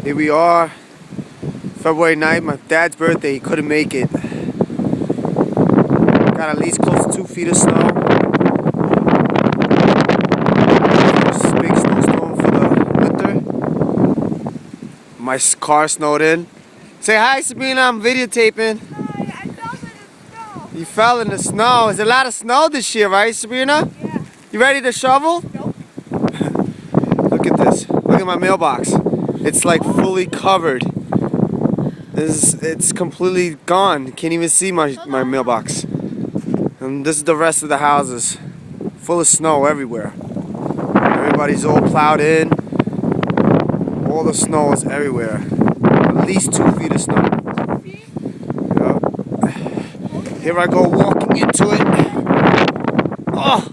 Here we are, February 9th, my dad's birthday. He couldn't make it. Got at least close to 2 feet of snow. This big snowstorm for the winter. My car snowed in. Say hi, Sabrina, I'm videotaping. Hi, I fell in the snow. You fell in the snow. There's a lot of snow this year, right, Sabrina? Yeah. You ready to shovel? Nope. Look at this. Look at my mailbox. It's like fully covered. It's completely gone. Can't even see my mailbox. And this is the rest of the houses. Full of snow everywhere. Everybody's all plowed in. All the snow is everywhere. At least 2 feet of snow. Yep. Here I go walking into it. Oh!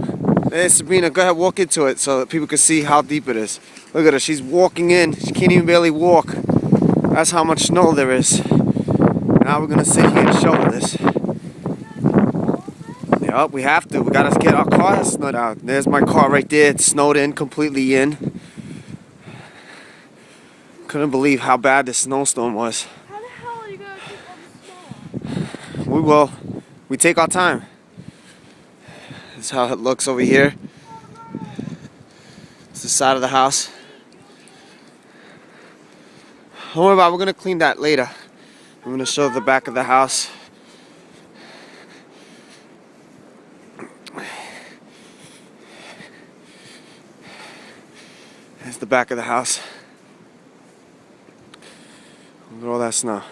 Hey Sabrina, go ahead, walk into it so that people can see how deep it is. Look at her, she's walking in. She can't even barely walk. That's how much snow there is. Now we're gonna sit here and shovel this. Yep, we have to. We gotta get our car snowed out. There's my car right there. It's snowed in, completely in. Couldn't believe how bad this snowstorm was. How the hell are you going to keep all the snow? We will. We take our time. That's how it looks over here. It's the side of the house. Don't worry about it. We're going to clean that later. I'm going to show the back of the house. There's the back of the house. Look at all that snow.